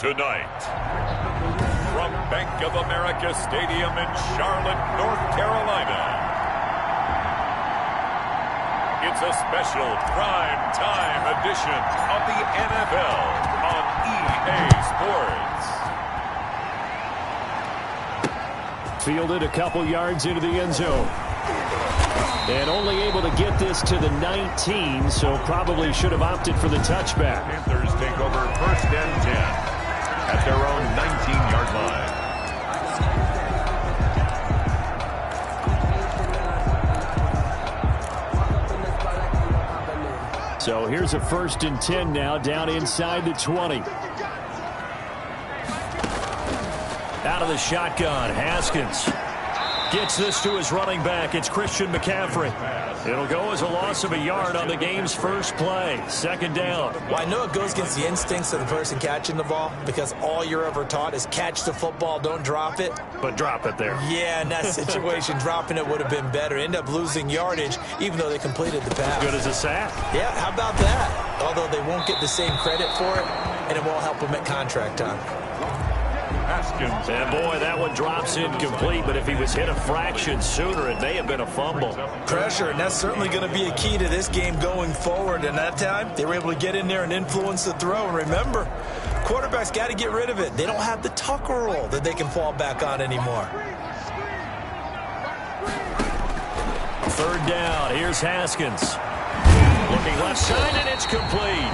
Tonight, from Bank of America Stadium in Charlotte, North Carolina, it's a special prime time edition of the NFL on EA Sports. Fielded a couple yards into the end zone. And only able to get this to the 19, so probably should have opted for the touchback. Panthers take over 1st and 10 at their own 19-yard line. So here's a 1st and 10 now, down inside the 20. Out of the shotgun, Haskins gets this to his running back. It's Christian McCaffrey. It'll go as a loss of a yard on the game's first play. 2nd down. Well, I know it goes against the instincts of the person catching the ball because all you're ever taught is catch the football, don't drop it. But drop it there. Yeah, in that situation, dropping it would have been better. End up losing yardage, even though they completed the pass. Good as a sack. Yeah, how about that? Although they won't get the same credit for it, and it won't help them at contract time. Haskins. And boy, that one drops incomplete, but if he was hit a fraction sooner, it may have been a fumble. Pressure, and that's certainly going to be a key to this game going forward. And that time, they were able to get in there and influence the throw. And remember, quarterbacks got to get rid of it. They don't have the Tucker roll that they can fall back on anymore. 3rd down, here's Haskins. Looking left side, and it's complete.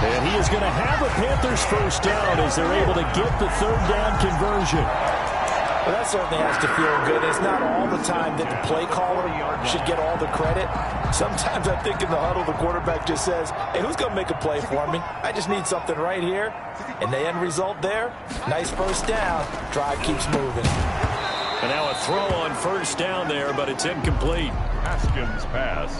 And he is going to have a Panthers 1st down as they're able to get the 3rd down conversion. Well, that certainly has to feel good. It's not all the time that the play caller should get all the credit. Sometimes I think in the huddle, the quarterback just says, hey, who's going to make a play for me? I just need something right here. And the end result there, nice 1st down. Drive keeps moving. And now a throw on 1st down there, but it's incomplete. Haskins pass.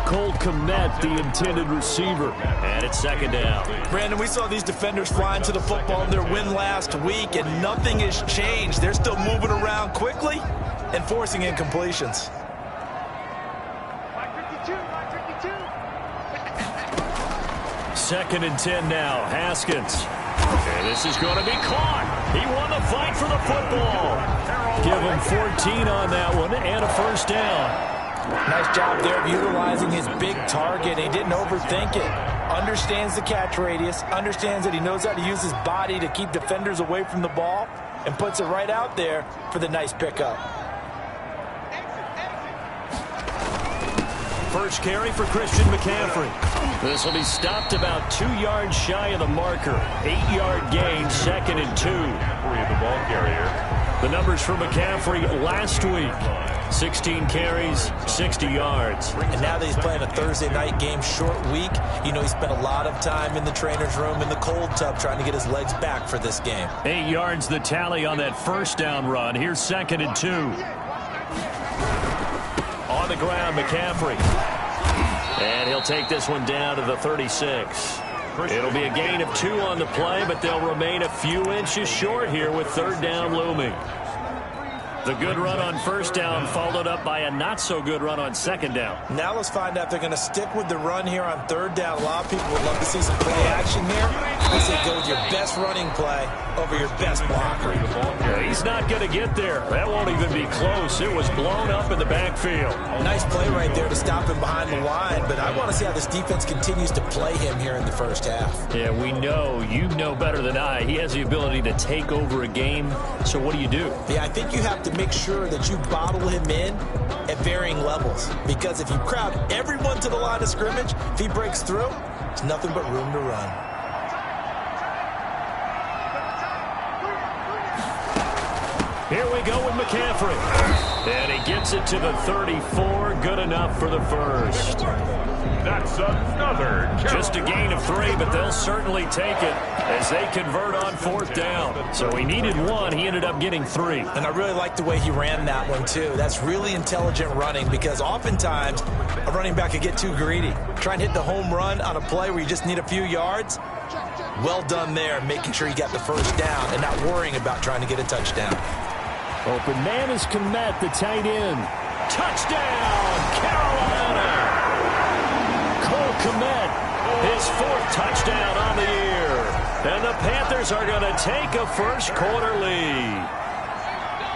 Cole Kmet, the intended receiver. And it's 2nd down. Brandon, we saw these defenders flying to the football in their win last week, and nothing has changed. They're still moving around quickly and forcing incompletions. 2nd and 10 now. Haskins. And this is going to be caught. He won the fight for the football. Give him 14 on that one and a 1st down. Nice job there of utilizing his big target. He didn't overthink it. Understands the catch radius. Understands that he knows how to use his body to keep defenders away from the ball. And puts it right out there for the nice pickup. 1st carry for Christian McCaffrey. This will be stopped about 2 yards shy of the marker. 8-yard gain, 2nd and 2. The ball carrier. The numbers for McCaffrey last week. 16 carries, 60 yards. And now that he's playing a Thursday night game, short week, you know he spent a lot of time in the trainer's room in the cold tub trying to get his legs back for this game. 8 yards the tally on that 1st down run. Here's 2nd and 2. On the ground, McCaffrey. And he'll take this one down to the 36. It'll be a gain of 2 on the play, but they'll remain a few inches short here with 3rd down looming. The good run on 1st down followed up by a not-so-good run on 2nd down. Now let's find out if they're going to stick with the run here on 3rd down. A lot of people would love to see some play action here. I say go with your best running play over your best blocker. Yeah, he's not going to get there. That won't even be close. It was blown up in the backfield. Nice play right there to stop him behind the line, but I want to see how this defense continues to play him here in the 1st half. Yeah, we know. You know better than I. He has the ability to take over a game, so what do you do? Yeah, I think you have to make sure that you bottle him in at varying levels, because if you crowd everyone to the line of scrimmage, if he breaks through, there's nothing but room to run. Here we go with McCaffrey. And he gets it to the 34. Good enough for the 1st. That's another. Just a gain of 3, but they'll certainly take it as they convert on 4th down. So he needed 1. He ended up getting 3. And I really like the way he ran that one, too. That's really intelligent running, because oftentimes a running back could get too greedy. Try and hit the home run on a play where you just need a few yards. Well done there, making sure you got the 1st down and not worrying about trying to get a touchdown. Open man is Kmet, the tight end. Touchdown, Carolina! Cole Kmet His 4th touchdown on the year. And the Panthers are going to take a first quarter lead.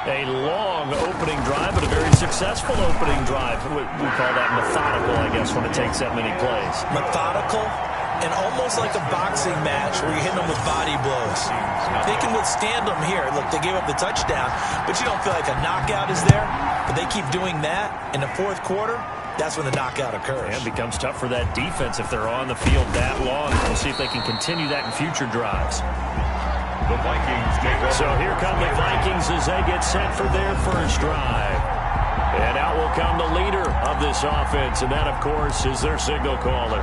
A long opening drive, but a very successful opening drive. We call that methodical, I guess, when it takes that many plays. Methodical and almost like a boxing match where you're hitting them with body blows. They can withstand them here. Look, they gave up the touchdown, but you don't feel like a knockout is there. But they keep doing that in the 4th quarter. That's when the knockout occurs. And it becomes tough for that defense if they're on the field that long. We'll see if they can continue that in future drives. The Vikings take over. So here come the Vikings as they get set for their first drive. And out will come the leader of this offense, and that, of course, is their signal caller.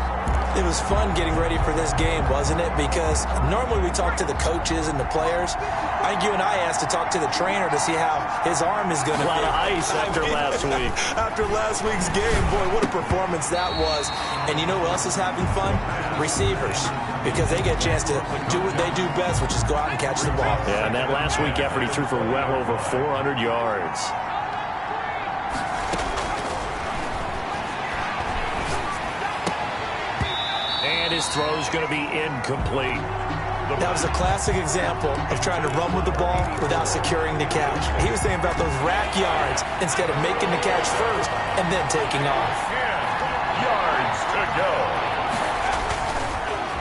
It was fun getting ready for this game, wasn't it? Because normally we talk to the coaches and the players. I think you and I asked to talk to the trainer to see how his arm is going to be. A lot of ice after last week. After last week's game, boy, what a performance that was. And you know who else is having fun? Receivers. Because they get a chance to do what they do best, which is go out and catch the ball. Yeah, and that last week effort, he threw for well over 400 yards. And his throw is going to be incomplete. That was a classic example of trying to run with the ball without securing the catch. He was thinking about those rack yards instead of making the catch first and then taking off. 10 yards to go.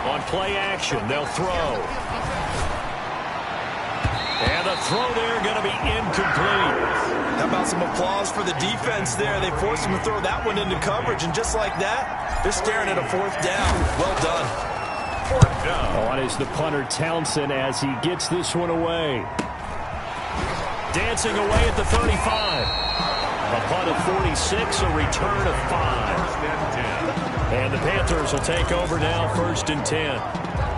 On play action, they'll throw. And the throw there going to be incomplete. How about some applause for the defense there? They forced him to throw that one into coverage, and just like that, they're staring at a 4th down. Well done. 4th down. On is the punter Townsend as he gets this one away. Dancing away at the 35. A punt of 46, a return of 5. And the Panthers will take over now, 1st and 10.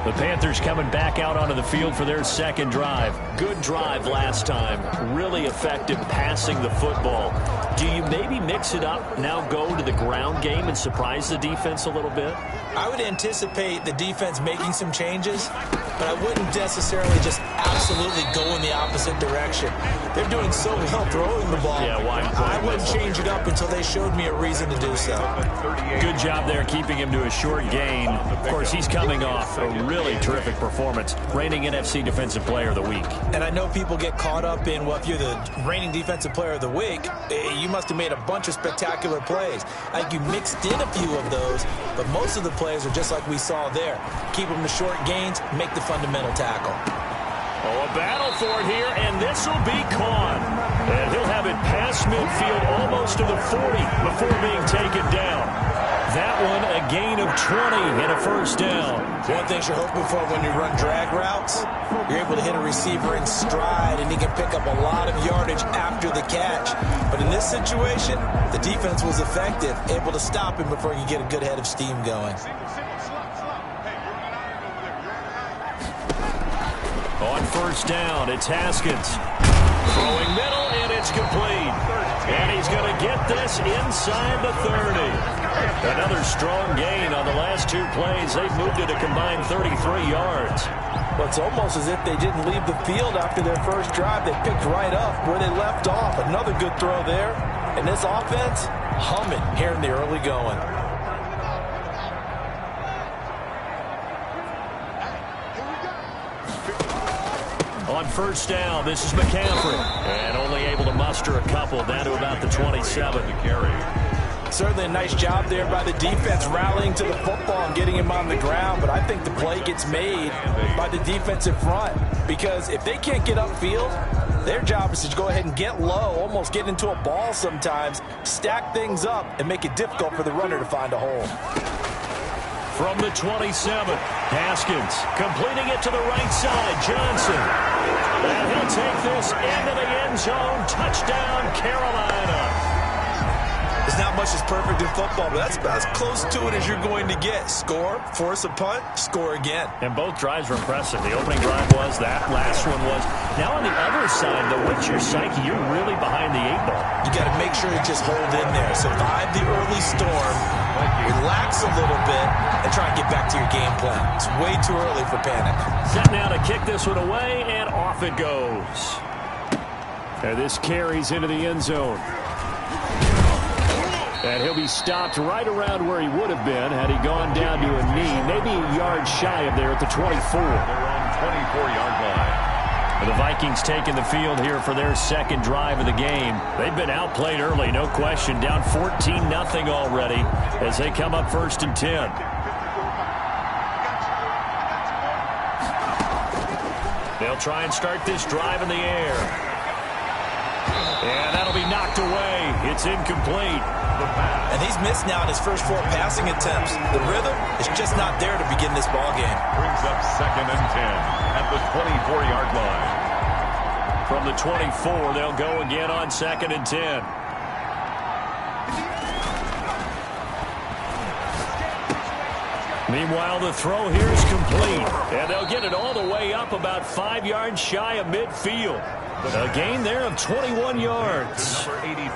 The Panthers coming back out onto the field for their 2nd drive. Good drive last time. Really effective passing the football. Do you maybe mix it up, now go to the ground game and surprise the defense a little bit? I would anticipate the defense making some changes, but I wouldn't necessarily just absolutely go in the opposite direction. They're doing so well throwing the ball. Yeah, why? I wouldn't change it up until they showed me a reason to do so. Good job there keeping him to a short gain. Of course, he's coming off a really terrific performance, reigning NFC Defensive Player of the Week. And I know people get caught up in, well, if you're the reigning Defensive Player of the Week, you must have made a bunch of spectacular plays. I think you mixed in a few of those, but most of the plays are just like we saw there. Keep them to short gains, make the fundamental tackle. Oh, a battle for it here, and this will be caught. And he'll have it past midfield almost to the 40 before being taken down. That one, a gain of 20 and a 1st down. One thing you're hoping for when you run drag routes, you're able to hit a receiver in stride, and he can pick up a lot of yardage after the catch. But in this situation, the defense was effective, able to stop him before you get a good head of steam going. On 1st down, it's Haskins. Throwing middle, and it's complete. And he's going to get this inside the 30. Another strong gain on the last 2 plays. They've moved it a combined 33 yards. Well, it's almost as if they didn't leave the field after their first drive. They picked right up where they left off. Another good throw there. And this offense, humming here in the early going. On 1st down, this is McCaffrey. And only able to muster a couple down to about the 27 to carry. Certainly a nice job there by the defense rallying to the football and getting him on the ground. But I think the play gets made by the defensive front. Because if they can't get upfield, their job is to go ahead and get low, almost get into a ball sometimes, stack things up, and make it difficult for the runner to find a hole. From the 27, Haskins completing it to the right side. Johnson. And he'll take this into the end zone. Touchdown, Carolina. There's not much that's perfect in football, but that's about as close to it as you're going to get. Score, force a punt, score again. And both drives were impressive. The opening drive was, that last one was. Now on the other side, though, what's your psyche? You're really behind the 8 ball. You got to make sure you just hold in there. Survive the early storm, relax a little bit, and try and get back to your game plan. It's way too early for panic. Set now to kick this one away, and off it goes. And this carries into the end zone. And he'll be stopped right around where he would have been had he gone down to a knee, maybe a yard shy of there at the 24. They're on 24-yard line. The Vikings taking the field here for their second drive of the game. They've been outplayed early, no question. Down 14-0 already as they come up 1st and 10. They'll try and start this drive in the air. And that'll be knocked away. It's incomplete. And he's missed now in his first 4 passing attempts. The rhythm is just not there to begin this ball game. Brings up 2nd and 10 at the 24-yard line. From the 24, they'll go again on 2nd and 10. Meanwhile, the throw here is complete. And they'll get it all the way up about 5 yards shy of midfield. A gain there of 21 yards.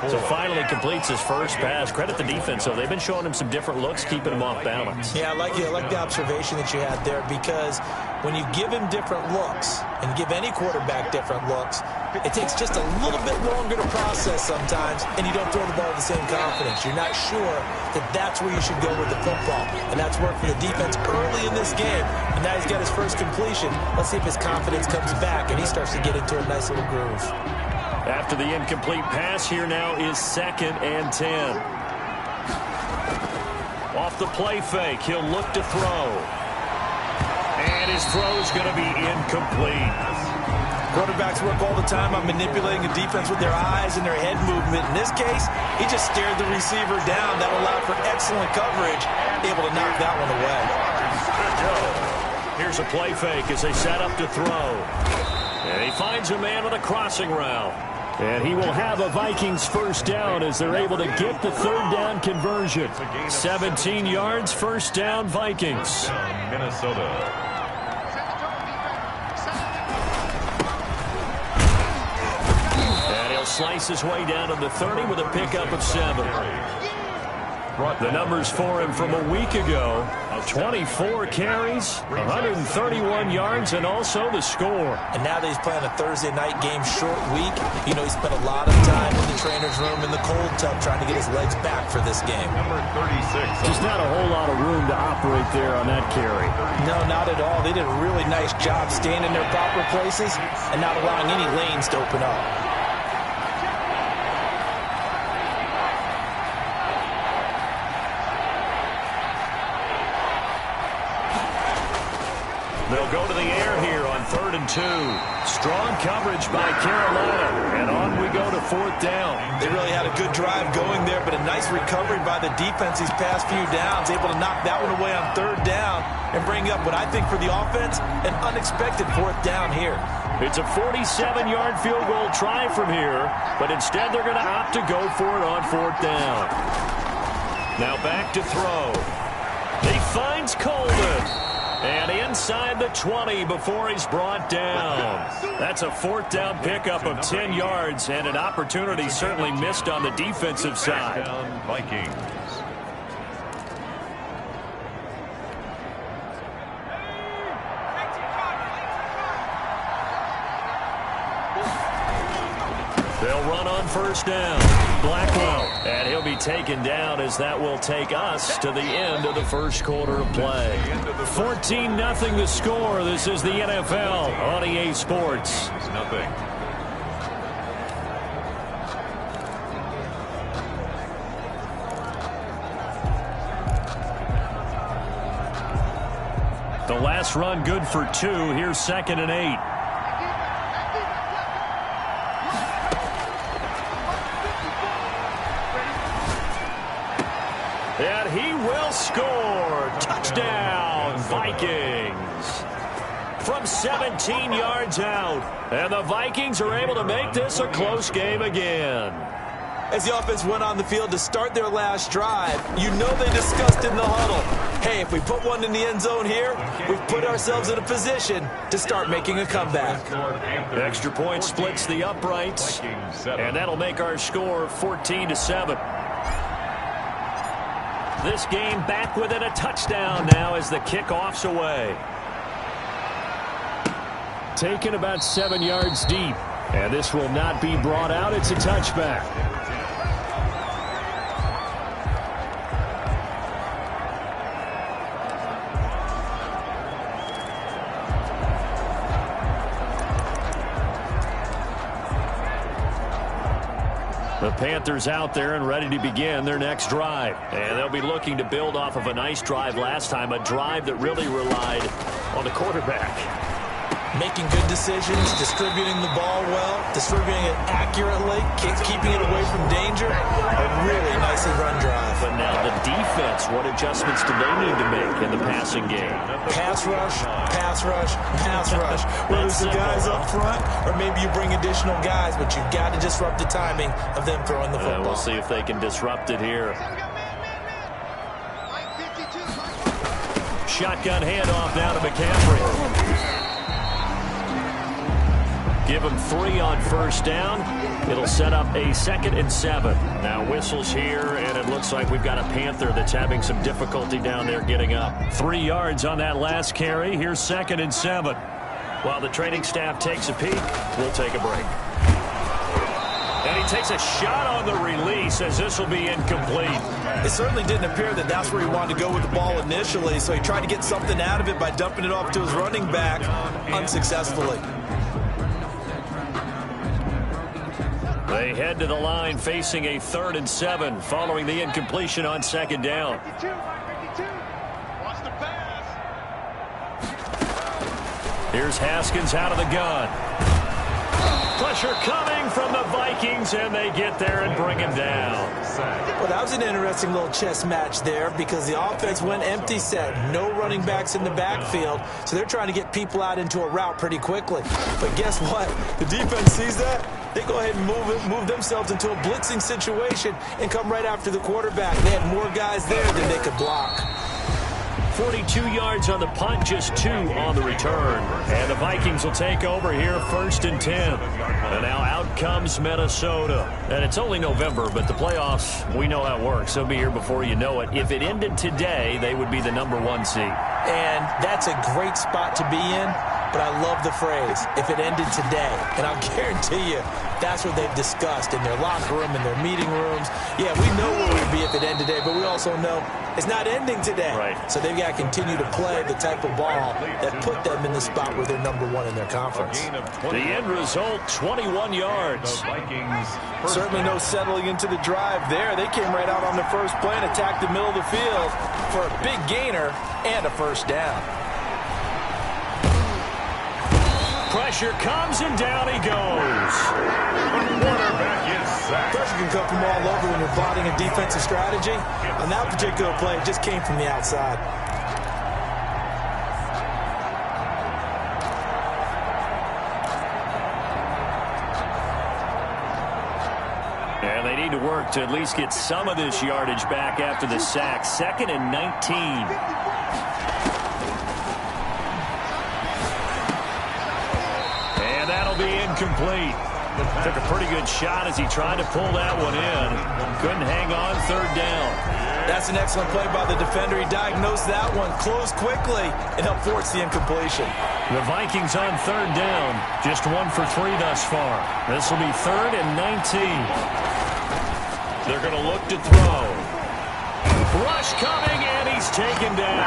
So finally completes his first pass. Credit the defense, though. They've been showing him some different looks, keeping him off balance. Yeah, I like the observation that you had there, because when you give him different looks and give any quarterback different looks, it takes just a little bit longer to process sometimes, and you don't throw the ball with the same confidence. You're not sure that that's where you should go with the football, and that's worked for the defense early in this game. And now he's got his first completion. Let's see if his confidence comes back and he starts to get into a nice little groove. After the incomplete pass, here now is 2nd and 10. Off the play fake, he'll look to throw. And his throw is going to be incomplete. Quarterbacks work all the time on manipulating a defense with their eyes and their head movement. In this case, he just stared the receiver down. That allowed for excellent coverage, able to knock that one away. Here's a play fake as they set up to throw. And he finds a man with a crossing route. And he will have a Vikings first down as they're able to get the 3rd down conversion. 17 yards, first down, Vikings. Minnesota. Slice his way down to the 30 with a pickup of 7. The numbers for him from a week ago: 24 carries, 131 yards, and also the score. And now that he's playing a Thursday night game, short week, you know, he spent a lot of time in the trainer's room in the cold tub trying to get his legs back for this game. Number 36. Just not a whole lot of room to operate there on that carry. No, not at all. They did a really nice job staying in their proper places and not allowing any lanes to open up. They'll go to the air here on 3rd and 2. Strong coverage by Carolina. And on we go to 4th down. They really had a good drive going there, but a nice recovery by the defense these past few downs. Able to knock that one away on 3rd down and bring up what I think for the offense, an unexpected 4th down here. It's a 47-yard field goal try from here, but instead they're going to opt to go for it on 4th down. Now back to throw. He finds Coleman. And inside the 20 before he's brought down. That's a 4th down pickup of 10 yards, and an opportunity certainly missed on the defensive side. Vikings. They'll run on 1st down. Blackwell. And he'll be taken down as that will take us to the end of the first quarter of play. 14-0 the score. This is the NFL on EA Sports. Nothing. The last run good for 2. Here's 2nd and 8. And he will score. Touchdown, Vikings. From 17 yards out. And the Vikings are able to make this a close game again. As the offense went on the field to start their last drive, you know they discussed in the huddle, hey, if we put one in the end zone here, we've put ourselves in a position to start making a comeback. The extra point splits the uprights, and that'll make our score 14-7. This game back within a touchdown now as the kickoff's away. Taken about 7 yards deep, and this will not be brought out. It's a touchback. The Panthers out there and ready to begin their next drive. And they'll be looking to build off of a nice drive last time, a drive that really relied on the quarterback. Making good decisions, distributing the ball well, distributing it accurately, keeping it away from danger. A really nicely run drive. But now the defense, what adjustments do they need to make in the passing game? Pass rush, pass rush, pass rush. Whether it's the guys up front or maybe you bring additional guys, but you've got to disrupt the timing of them throwing the football. We'll see if they can disrupt it here. Shotgun handoff now to McCaffrey. Give him 3 on first down. It'll set up a 2nd and 7. Now whistles here, and it looks like we've got a Panther that's having some difficulty down there getting up. 3 yards on that last carry. Here's 2nd and 7. While the training staff takes a peek, we'll take a break. And he takes a shot on the release as this will be incomplete. It certainly didn't appear that that's where he wanted to go with the ball initially, so he tried to get something out of it by dumping it off to his running back unsuccessfully. They head to the line facing a 3rd and 7 following the incompletion on 2nd down. Here's Haskins out of the gun. Pressure coming from the Vikings, and they get there and bring him down. Well, that was an interesting little chess match there because the offense went empty set. No running backs in the backfield, so they're trying to get people out into a route pretty quickly. But guess what? The defense sees that. They go ahead and move themselves into a blitzing situation and come right after the quarterback. They had more guys there than they could block. 42 yards on the punt, just 2 on the return. And the Vikings will take over here, 1st and 10. And now out comes Minnesota. And it's only November, but the playoffs, we know how it works. They'll be here before you know it. If it ended today, they would be the #1 seed. And that's a great spot to be in. But I love the phrase, if it ended today. And I'll guarantee you, that's what they've discussed in their locker room, in their meeting rooms. Yeah, we know where we'd be if it ended today, but we also know it's not ending today. Right. So they've got to continue to play the type of ball that put them in the spot where they're #1 in their conference. The end result, 21 yards. Certainly no settling into the drive there. They came right out on the first play and attacked the middle of the field for a big gainer and a 1st down. Pressure comes, and down he goes. Pressure can come from all over when you're plotting a defensive strategy. On that particular play, it just came from the outside. And they need to work to at least get some of this yardage back after the sack. 2nd and 19. Be incomplete. Took a pretty good shot as he tried to pull that one in. Couldn't hang on, 3rd down. That's an excellent play by the defender. He diagnosed that one, closed quickly, and helped force the incompletion. The Vikings on 3rd down. Just 1 for 3 thus far. This will be 3rd and 19. They're going to look to throw. Rush coming, and he's taken down.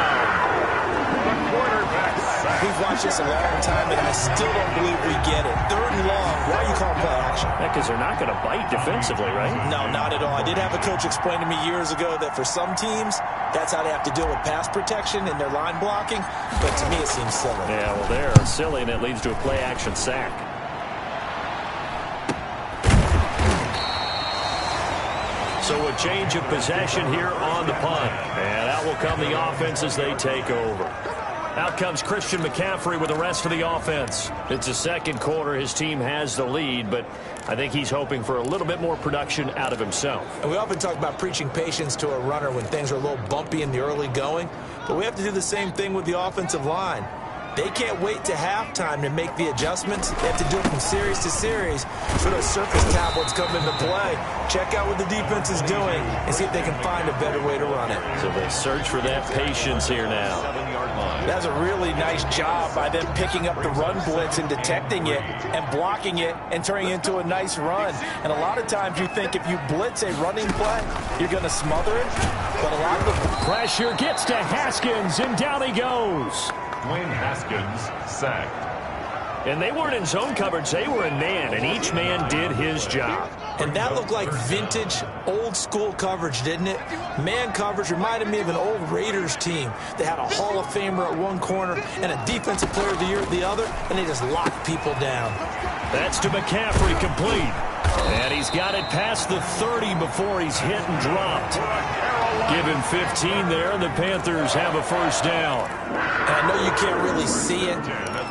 We've watched this a long time, and I still don't believe we get it. 3rd and long. Why are you calling play action? Yeah, because they're not going to bite defensively, right? No, not at all. I did have a coach explain to me years ago that for some teams, that's how they have to deal with pass protection and their line blocking. But to me, it seems silly. Yeah, well, they're silly, and it leads to a play-action sack. So a change of possession here on the punt. And out will come the offense as they take over. Out comes Christian McCaffrey with the rest of the offense. It's the 2nd quarter. His team has the lead, but I think he's hoping for a little bit more production out of himself. And we often talk about preaching patience to a runner when things are a little bumpy in the early going, but we have to do the same thing with the offensive line. They can't wait to halftime to make the adjustments. They have to do it from series to series. So those surface tablets come into play. Check out what the defense is doing and see if they can find a better way to run it. So they search for that patience here now. That's a really nice job by them picking up the run blitz and detecting it and blocking it and turning it into a nice run. And a lot of times you think if you blitz a running play, you're going to smother it. But a lot of the pressure gets to Haskins, and down he goes. Dwayne Haskins sacked. And they weren't in zone coverage. They were in man, and each man did his job. And that looked like vintage, old-school coverage, didn't it? Man coverage reminded me of an old Raiders team. They had a Hall of Famer at one corner and a Defensive Player of the Year at the other, and they just locked people down. That's to McCaffrey, complete. And he's got it past the 30 before he's hit and dropped. Give him 15 there, and the Panthers have a first down. And I know you can't really see it,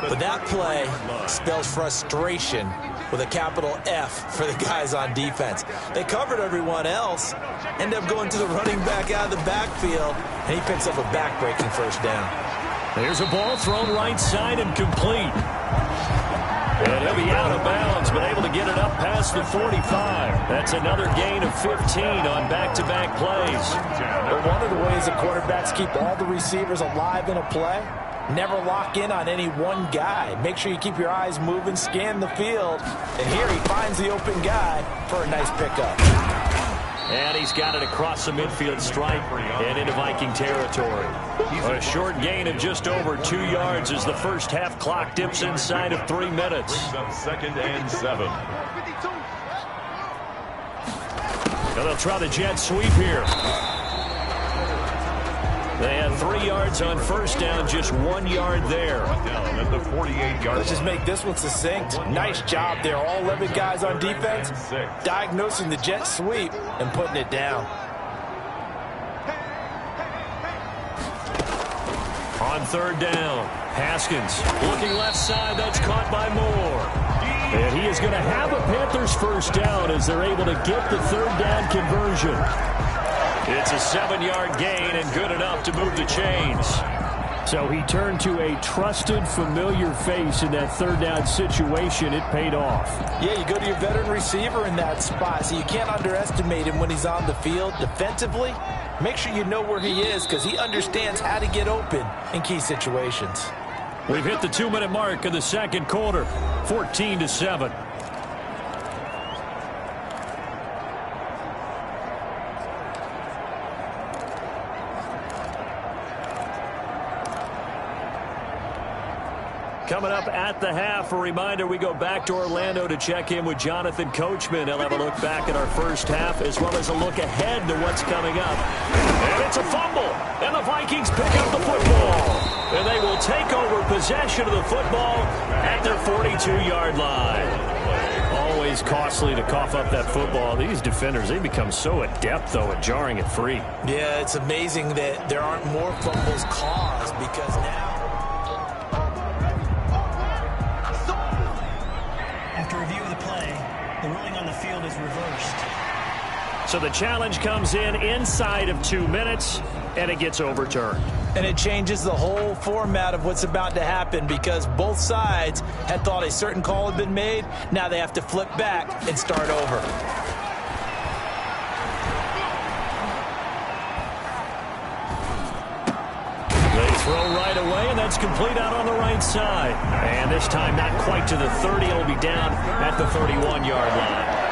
but that play spells frustration with a capital F for the guys on defense. They covered everyone else, end up going to the running back out of the backfield, and he picks up a back-breaking first down. There's a ball thrown right side and complete. And he'll be out of bounds, but able to get it up past the 45. That's another gain of 15 on back-to-back plays. But one of the ways the quarterbacks keep all the receivers alive in a play, never lock in on any one guy. Make sure you keep your eyes moving, scan the field. And here he finds the open guy for a nice pickup. And he's got it across the midfield stripe and into Viking territory. A short gain of just over 2 yards as the first half clock dips inside of 3 minutes. Second and 7. Now they'll try the jet sweep here. They had 3 yards on first down, just 1 yard there. Down at the 48-yard. Let's just make this one succinct. Nice job there. All 11 guys on defense diagnosing the jet sweep and putting it down. On third down, Haskins looking left side. That's caught by Moore. And he is going to have a Panthers first down as they're able to get the third down conversion. It's a 7-yard gain and good enough to move the chains. So he turned to a trusted, familiar face in that third down situation. It paid off. Yeah, you go to your veteran receiver in that spot, so you can't underestimate him when he's on the field. Defensively, make sure you know where he is because he understands how to get open in key situations. We've hit the 2-minute mark of the second quarter, 14-7. Coming up at the half, a reminder, we go back to Orlando to check in with Jonathan Coachman. He'll have a look back at our first half as well as a look ahead to what's coming up. And it's a fumble, and the Vikings pick up the football. And they will take over possession of the football at their 42-yard line. Always costly to cough up that football. These defenders, they become so adept, though, at jarring it free. Yeah, it's amazing that there aren't more fumbles caused because now... After review of the play, the ruling on the field is reversed. So the challenge comes in inside of 2 minutes, and it gets overturned. And it changes the whole format of what's about to happen because both sides had thought a certain call had been made. Now they have to flip back and start over. They throw right away, and that's complete out on the right side. And this time not quite to the 30. It'll be down at the 31-yard line.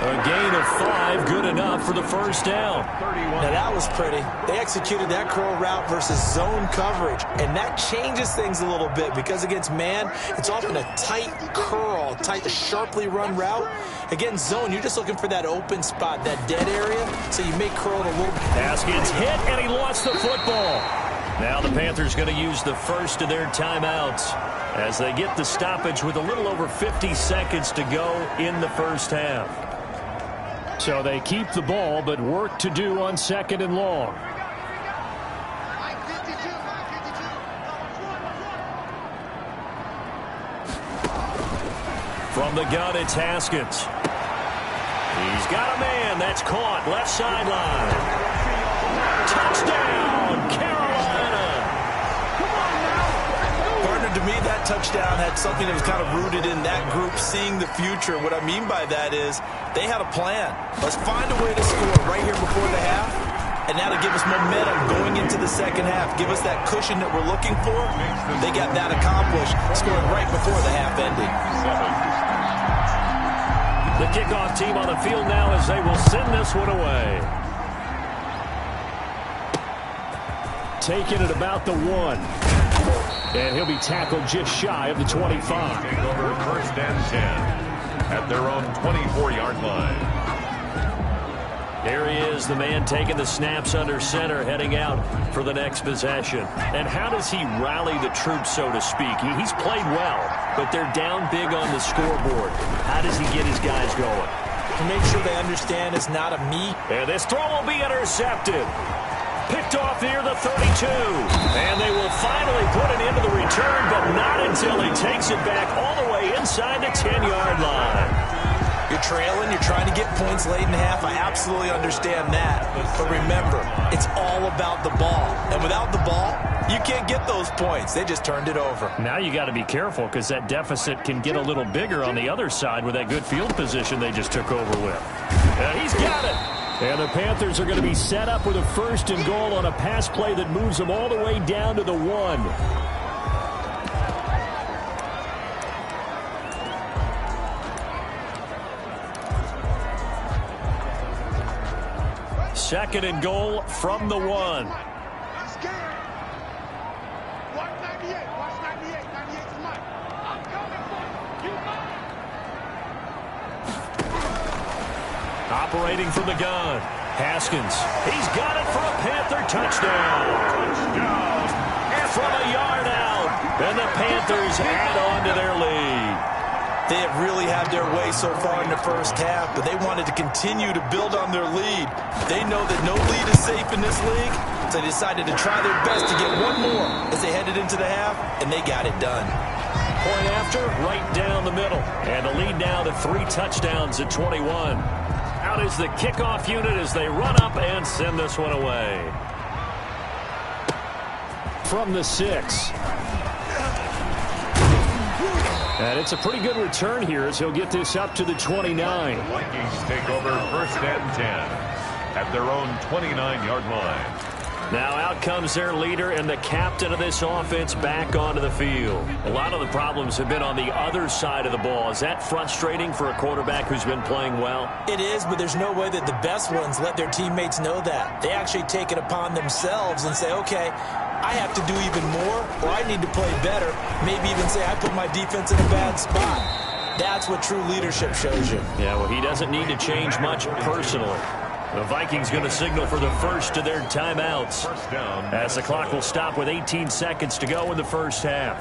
A gain of 5, good enough for the first down. Now that was pretty. They executed that curl route versus zone coverage, and that changes things a little bit because against man, it's often a tight curl, tight, sharply run route. Against zone, you're just looking for that open spot, that dead area, so you may curl it a little bit. Haskins hit, and he lost the football. Now the Panthers going to use the first of their timeouts as they get the stoppage with a little over 50 seconds to go in the first half. So they keep the ball, but work to do on second and long. From the gun, it's Haskins. He's got a man. That's caught. Left sideline. Touchdown, Carolina. Partner, to me, that touchdown had something that was kind of rooted in that group seeing the future. What I mean by that is they had a plan. Let's find a way to score right here before the half, and that'll give us momentum going into the second half. Give us that cushion that we're looking for. They got that accomplished, scoring right before the half ended. The kickoff team on the field now as they will send this one away. Taking it about the 1. And he'll be tackled just shy of the 25. Over first and 10. at their own 24-yard line. Here he is, the man taking the snaps under center, heading out for the next possession. And how does he rally the troops, so to speak? He's played well, but they're down big on the scoreboard. How does he get his guys going? To make sure they understand it's not a me. And this throw will be intercepted. Picked off near the 32. And they will finally put it into the return, but not until he takes it back all the way inside the 10-yard line. You're trailing, you're trying to get points late in half. I absolutely understand that. But remember, it's all about the ball. And without the ball, you can't get those points. They just turned it over. Now you got to be careful because that deficit can get a little bigger on the other side with that good field position they just took over with. He's got it. And the Panthers are going to be set up with a 1st and goal on a pass play that moves them all the way down to the 1. Second and goal from the 1. Watch 98 tonight. I'm coming for you. Operating from the gun. Haskins. He's got it for a Panther touchdown. From a yard out. And the Panthers add on to their lead. They have really had their way so far in the first half, but they wanted to continue to build on their lead. They know that no lead is safe in this league, so they decided to try their best to get one more as they headed into the half, and they got it done. Point after, right down the middle. And the lead now to 3 touchdowns at 21. Out is the kickoff unit as they run up and send this one away. From the 6. And it's a pretty good return here as he'll get this up to the 29. The Vikings take over 1st and 10 at their own 29-yard line. Now out comes their leader and the captain of this offense back onto the field. A lot of the problems have been on the other side of the ball. Is that frustrating for a quarterback who's been playing well? It is, but there's no way that the best ones let their teammates know that. They actually take it upon themselves and say, okay, I have to do even more, or I need to play better. Maybe even say I put my defense in a bad spot. That's what true leadership shows you. Yeah, well, he doesn't need to change much personally. The Vikings going to signal for the first of their timeouts as the clock will stop with 18 seconds to go in the first half.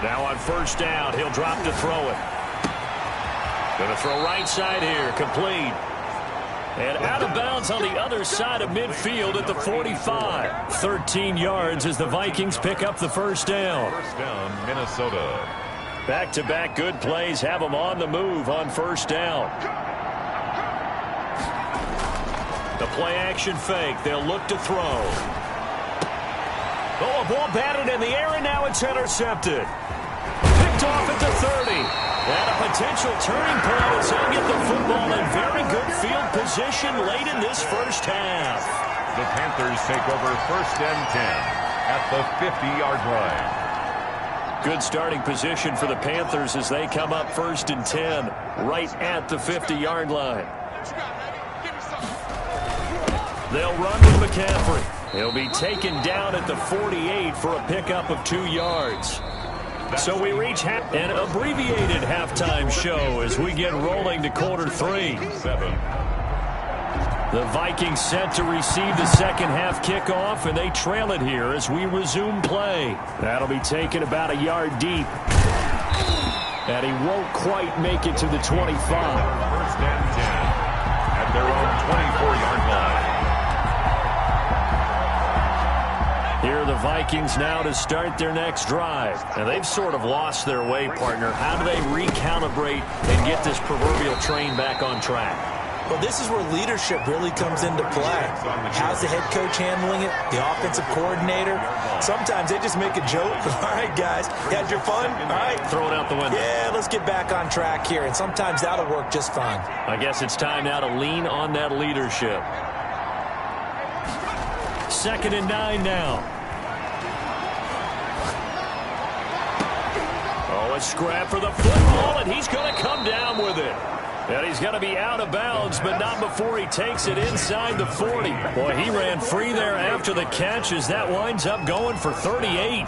Now on 1st down, he'll drop to throw it. Going to throw right side here, complete. And out of bounds on the other side of midfield at the 45. 13 yards as the Vikings pick up the 1st down. 1st down, Minnesota. Back-to-back good plays have them on the move on 1st down. The play-action fake. They'll look to throw. Oh, a ball batted in the air, and now it's intercepted. Picked off at the 30. And a potential turning point as he'll get the football in very good field position late in this first half. The Panthers take over 1st and 10 at the 50-yard line. Good starting position for the Panthers as they come up 1st and 10 right at the 50-yard line. They'll run with McCaffrey. He'll be taken down at the 48 for a pickup of 2 yards. So we reach an abbreviated halftime show as we get rolling to quarter 3. The Vikings set to receive the second half kickoff, and they trail it here as we resume play. That'll be taken about a yard deep. And he won't quite make it to the 25. 1st and 10 at their own 24-yard line. Here are the Vikings now to start their next drive. And they've sort of lost their way, partner. How do they recalibrate and get this proverbial train back on track? Well, this is where leadership really comes into play. How's the head coach handling it? The offensive coordinator? Sometimes they just make a joke. All right, guys, you had your fun? All right. Throw it out the window. Yeah, let's get back on track here. And sometimes that'll work just fine. I guess it's time now to lean on that leadership. 2nd and 9 now. Oh, a scrap for the football, and he's going to come down with it. And he's going to be out of bounds, but not before he takes it inside the 40. Boy, he ran free there after the catch as that winds up going for 38.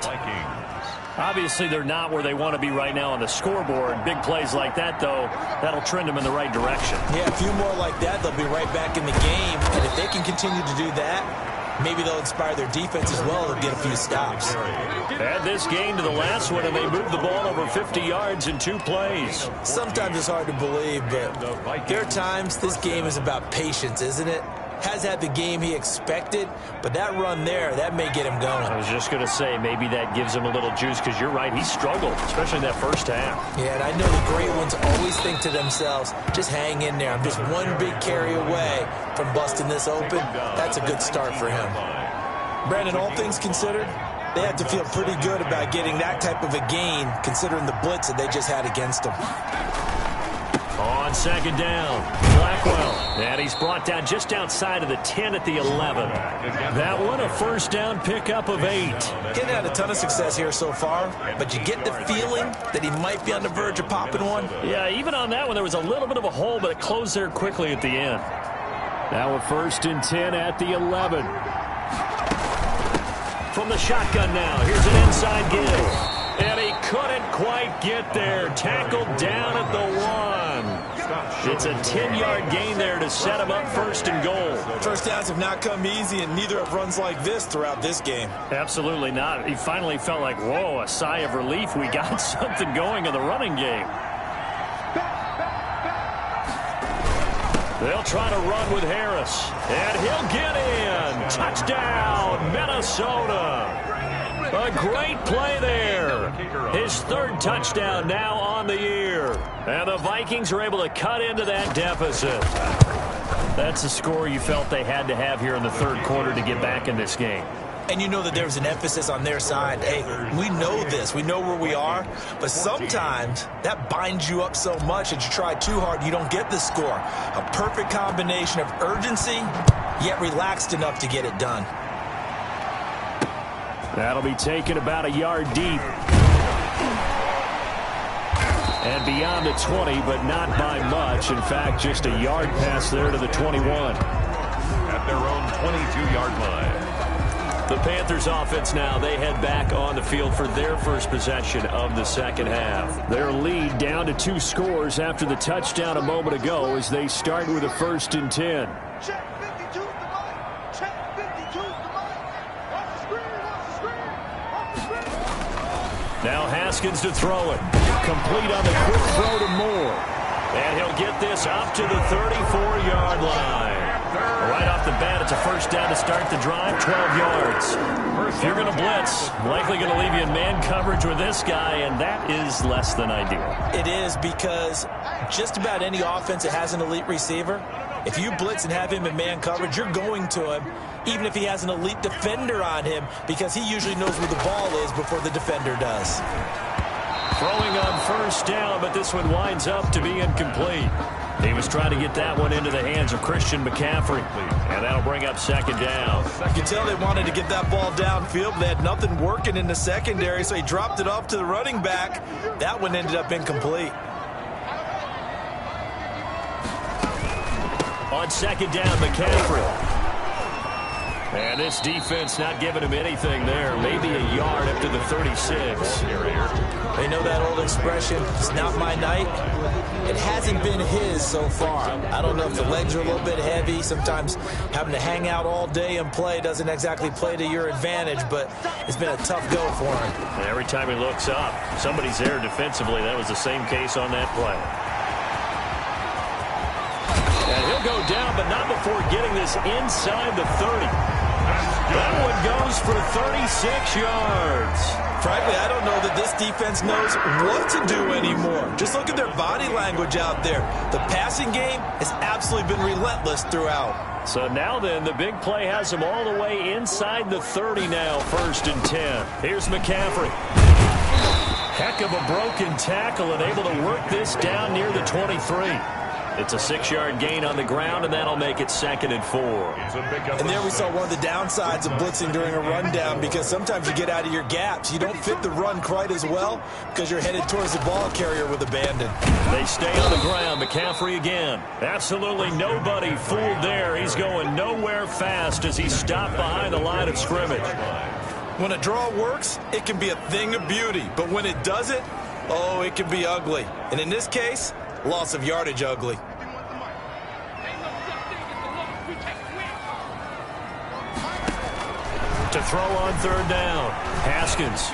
Obviously, they're not where they want to be right now on the scoreboard. Big plays like that, though, that'll trend them in the right direction. Yeah, a few more like that, they'll be right back in the game. And if they can continue to do that, maybe they'll inspire their defense as well. They'll get a few stops. Add this game to the last one, and they moved the ball over 50 yards in 2 plays. Sometimes it's hard to believe, but there are times this game is about patience, isn't it? Has had the game he expected, but that run there, that may get him going. I was just going to say, maybe that gives him a little juice, because you're right, he struggled, especially in that first half. Yeah, and I know the great ones always think to themselves, just hang in there. I'm just one big carry away from busting this open. That's a good start for him. Brandon, all things considered, they have to feel pretty good about getting that type of a gain, considering the blitz that they just had against them. On second down, Blackwell. And he's brought down just outside of the 10 at the 11. That one a first down pickup of 8. He's had a ton of success here so far, but you get the feeling that he might be on the verge of popping one. Yeah, even on that one, there was a little bit of a hole, but it closed there quickly at the end. Now a first and 10 at the 11. From the shotgun now, here's an inside give. And he couldn't quite get there. Tackled down at the 1. It's a 10-yard gain there to set him up first and goal. First downs have not come easy, and neither have runs like this throughout this game. Absolutely not. He finally felt like, whoa, a sigh of relief. We got something going in the running game. They'll try to run with Harris. And he'll get in. Touchdown, Minnesota. A great play there. His 3rd touchdown now on the year. And the Vikings are able to cut into that deficit. That's the score you felt they had to have here in the 3rd quarter to get back in this game. And you know that there was an emphasis on their side. Hey, we know this. We know where we are. But sometimes that binds you up so much that you try too hard, you don't get the score. A perfect combination of urgency, yet relaxed enough to get it done. That'll be taken about a yard deep. And beyond the 20, but not by much. In fact, just a yard pass there to the 21. At their own 22-yard line. The Panthers offense now, they head back on the field for their first possession of the second half. Their lead down to 2 scores after the touchdown a moment ago as they start with a first and 10. Check 52's the money. Check 52's the money. Off the screen, off the screen, off the screen. Now Haskins to throw it. Complete on the quick throw to Moore. And he'll get this up to the 34-yard line. Right off the bat, it's a first down to start the drive, 12 yards. If you're going to blitz, likely going to leave you in man coverage with this guy, and that is less than ideal. It is, because just about any offense that has an elite receiver, if you blitz and have him in man coverage, you're going to him, even if he has an elite defender on him, because he usually knows where the ball is before the defender does. Throwing on first down, but this one winds up to be incomplete. He was trying to get that one into the hands of Christian McCaffrey, and that'll bring up second down. You can tell they wanted to get that ball downfield, but they had nothing working in the secondary, so he dropped it off to the running back. That one ended up incomplete. On second down, McCaffrey. And this defense not giving him anything there. Maybe a yard up to the 36. They know that old expression, it's not my night. It hasn't been his so far. I don't know if the legs are a little bit heavy. Sometimes having to hang out all day and play doesn't exactly play to your advantage, but it's been a tough go for him. And every time he looks up, somebody's there defensively. That was the same case on that play. And he'll go down, but not before getting this inside the 30. That one goes for 36 yards. Frankly, I don't know that this defense knows what to do anymore. Just look at their body language out there. The passing game has absolutely been relentless throughout. So now then, the big play has them all the way inside the 30 now, first and 10. Here's McCaffrey. Heck of a broken tackle and able to work this down near the 23. It's a 6-yard gain on the ground, and that'll make it 2nd and 4. And there we saw one of the downsides of blitzing during a rundown, because sometimes you get out of your gaps. You don't fit the run quite as well because you're headed towards the ball carrier with abandon. They stay on the ground. McCaffrey again. Absolutely nobody fooled there. He's going nowhere fast as he's stopped behind the line of scrimmage. When a draw works, it can be a thing of beauty. But when it doesn't, oh, it can be ugly. And in this case, loss of yardage ugly. To throw on 3rd down. Haskins.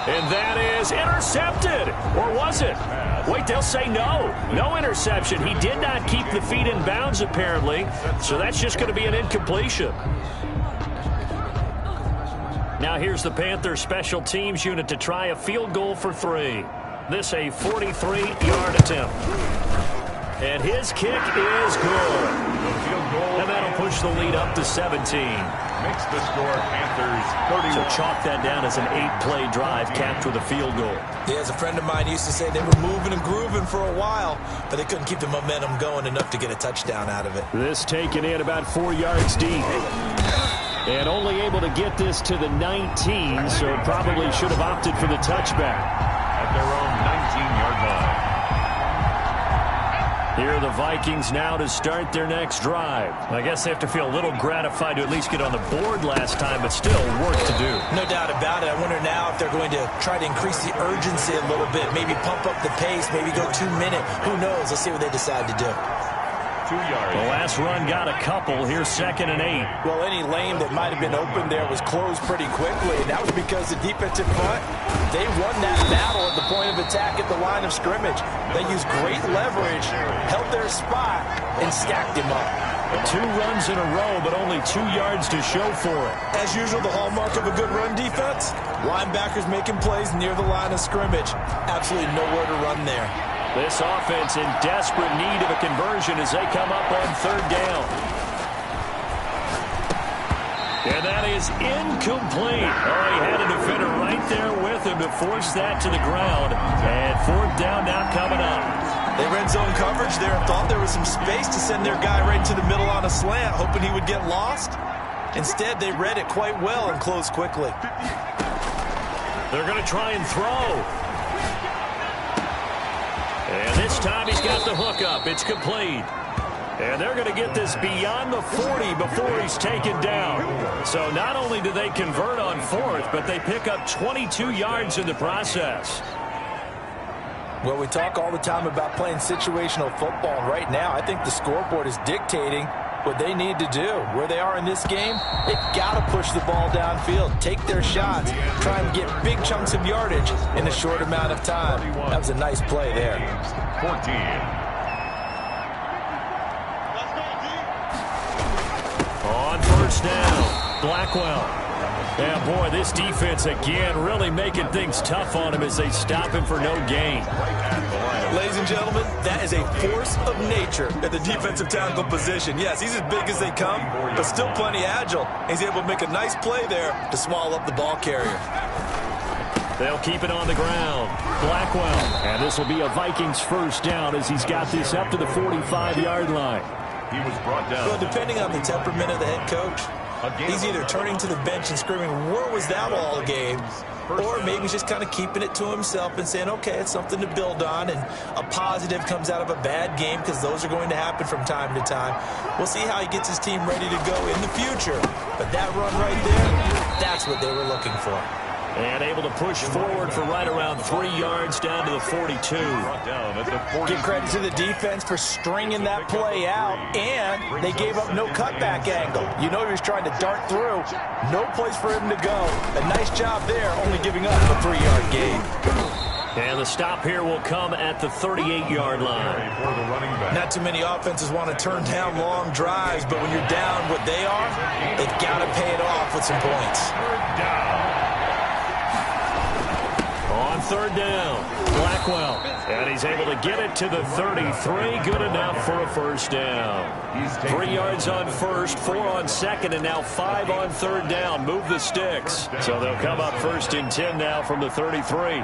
And that is intercepted. Or was it? Wait, they'll say no. No interception. He did not keep the feet in bounds, apparently. So that's just going to be an incompletion. Now here's the Panthers special teams unit to try a field goal for 3. This a 43-yard attempt. And his kick is good. And that'll push the lead up to 17. Makes the score Panthers 31. So chalk that down as an 8-play drive capped with a field goal. Yeah, as a friend of mine used to say, they were moving and grooving for a while, but they couldn't keep the momentum going enough to get a touchdown out of it. This taken in about 4 yards deep. And only able to get this to the 19, so probably should have opted for the touchback. At their own 19-yard line. Here are the Vikings now to start their next drive. I guess they have to feel a little gratified to at least get on the board last time, but still work to do. No doubt about it. I wonder now if they're going to try to increase the urgency a little bit, maybe pump up the pace, maybe go 2-minute. Who knows? Let's see what they decide to do. 2 yards. The last run got a couple. Here's 2nd and 8. Well, any lane that might have been open there was closed pretty quickly, and that was because the defensive front, they won that battle at the point of attack at the line of scrimmage. They used great leverage, held their spot, and stacked him up. 2 runs in a row, but only 2 yards to show for it. As usual, the hallmark of a good run defense, linebackers making plays near the line of scrimmage. Absolutely nowhere to run there. This offense in desperate need of a conversion as they come up on 3rd down. And that is incomplete. Oh, he had a defender right there with him to force that to the ground. And 4th down now coming up. They red zone coverage there and thought there was some space to send their guy right into the middle on a slant, hoping he would get lost. Instead, they read it quite well and closed quickly. They're going to try and throw. And this time he's got the hook up. It's complete. And they're going to get this beyond the 40 before he's taken down. So not only do they convert on 4th, but they pick up 22 yards in the process. Well, we talk all the time about playing situational football. And right now, I think the scoreboard is dictating what they need to do. Where they are in this game, they've got to push the ball downfield, take their shots, try and get big chunks of yardage in a short amount of time. That was a nice play there. 14. On 1st down, Blackwell. Yeah, boy, this defense again really making things tough on him as they stop him for no gain. Ladies and gentlemen, that is a force of nature at the defensive tackle position. Yes, he's as big as they come, but still plenty agile. He's able to make a nice play there to swallow up the ball carrier. They'll keep it on the ground. Blackwell. And this will be a Vikings 1st down as he's got this up to the 45-yard line. He was brought down. Well, depending on the temperament of the head coach, he's either turning to the bench and screaming, "Where was that all game?" Or maybe he's just kind of keeping it to himself and saying, okay, it's something to build on, and a positive comes out of a bad game because those are going to happen from time to time. We'll see how he gets his team ready to go in the future. But that run right there, that's what they were looking for. And able to push forward for right around 3 yards down to the 42. Give credit to the defense for stringing that play out, and they gave up no cutback angle. You know he was trying to dart through. No place for him to go. A nice job there, only giving up a 3-yard gain. And the stop here will come at the 38-yard line. Not too many offenses want to turn down long drives, but when you're down what they are, they've got to pay it off with some points. On 3rd down, Blackwell. And he's able to get it to the 33. Good enough for a 1st down. 3 yards on 1st, 4 on 2nd, and now 5 on 3rd down. Move the sticks. So they'll come up 1st and 10 now from the 33.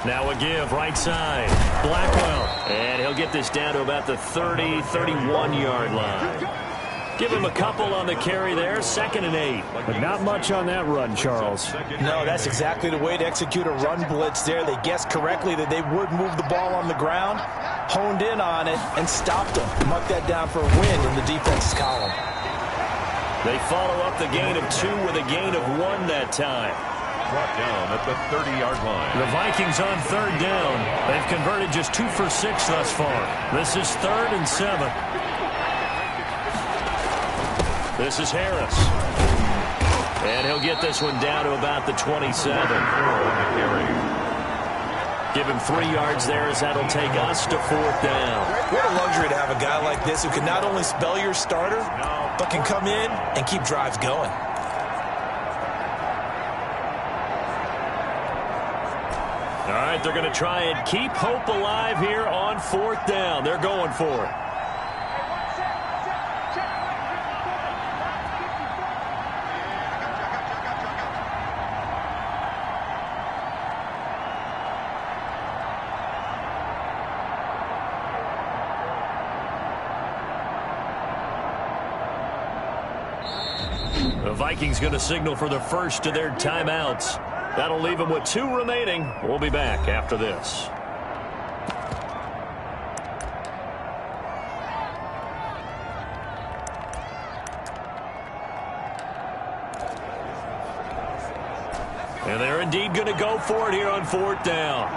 Now a give, right side. Blackwell. And he'll get this down to about the 30, 31-yard line. Give him a couple on the carry there, 2nd and 8. But not much on that run, Charles. No, that's exactly the way to execute a run blitz there. They guessed correctly that they would move the ball on the ground, honed in on it, and stopped them. Mark that down for a win in the defense's column. They follow up the gain of 2 with a gain of 1 that time. Brought down at the 30-yard line. The Vikings on 3rd down. They've converted just 2 for 6 thus far. This is 3rd and 7. This is Harris. And he'll get this one down to about the 27. Give him 3 yards there as that'll take us to 4th down. What a luxury to have a guy like this who can not only spell your starter, but can come in and keep drives going. All right, they're going to try and keep hope alive here on 4th down. They're going for it. The Vikings going to signal for the first of their timeouts. That'll leave them with 2 remaining. We'll be back after this. And they're indeed going to go for it here on 4th down.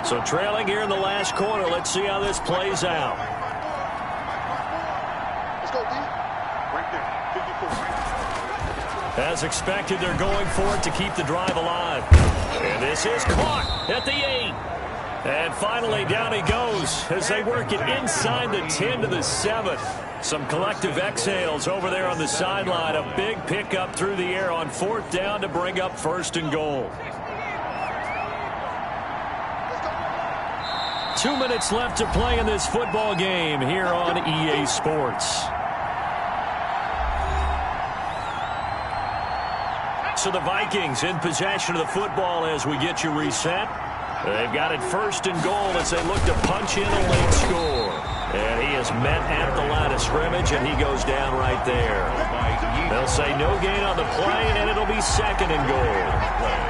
So trailing here in the last quarter. Let's see how this plays out. Let's go, D. Right there. 54. As expected, they're going for it to keep the drive alive. And this is caught at the 8. And finally, down he goes as they work it inside the 10 to the 7. Some collective exhales over there on the sideline. A big pickup through the air on 4th down to bring up 1st and goal. 2 minutes left to play in this football game here on EA Sports. So the Vikings in possession of the football as we get you reset. They've got it 1st and goal as they look to punch in a late score. And he is met at the line of scrimmage, and he goes down right there. They'll say no gain on the play, and it'll be 2nd and goal.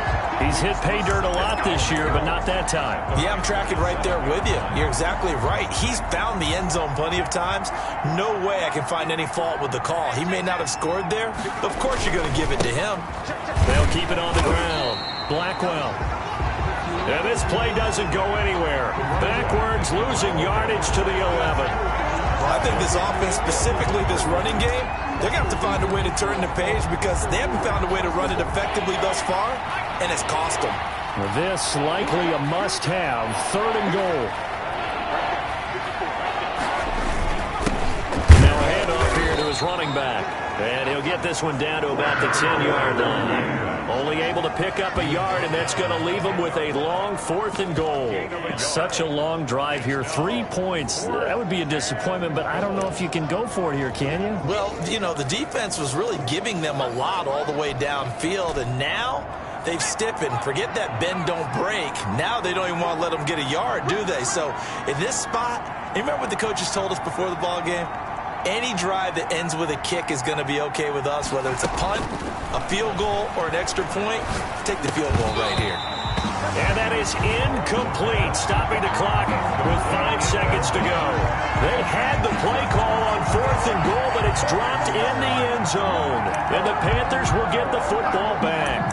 He's hit pay dirt a lot this year, but not that time. Yeah, I'm tracking right there with you. You're exactly right. He's found the end zone plenty of times. No way I can find any fault with the call. He may not have scored there, but of course you're going to give it to him. They'll keep it on the ground. Blackwell. And this play doesn't go anywhere. Backwards, losing yardage to the 11. Well, I think this offense, specifically this running game, they're going to have to find a way to turn the page because they haven't found a way to run it effectively thus far, and it's cost them. This likely a must-have. 3rd and goal. Now a handoff here to his running back. And he'll get this one down to about the 10-yard line. Only able to pick up a yard, and that's going to leave him with a long 4th and goal. Such a long drive here. 3 points. That would be a disappointment, but I don't know if you can go for it here, can you? Well, you know, the defense was really giving them a lot all the way downfield, and now they've stiffened. Forget that bend, don't break. Now they don't even want to let them get a yard, do they? So in this spot, you remember what the coaches told us before the ball game? Any drive that ends with a kick is going to be okay with us, whether it's a punt, a field goal, or an extra point. Take the field goal right here. And that is incomplete, stopping the clock with 5 seconds to go. They had the play call on 4th and goal, but it's dropped in the end zone. And the Panthers will get the football back.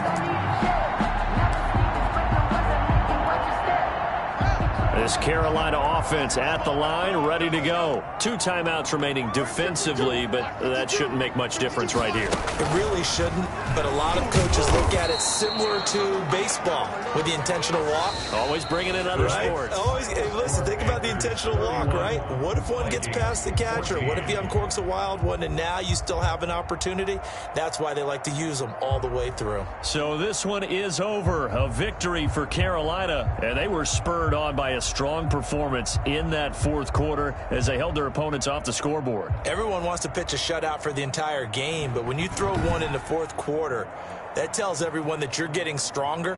This Carolina offense at the line, ready to go. 2 timeouts remaining defensively, but that shouldn't make much difference right here. It really shouldn't, but a lot of coaches look at it similar to baseball with the intentional walk. Always bringing in other sports. Always, hey, listen, think about the intentional walk, right? What if one gets past the catcher? What if he uncorks a wild one and now you still have an opportunity? That's why they like to use them all the way through. So this one is over. A victory for Carolina, and they were spurred on by a strong performance in that 4th quarter as they held their opponents off the scoreboard. Everyone wants to pitch a shutout for the entire game, but when you throw one in the 4th quarter, that tells everyone that you're getting stronger.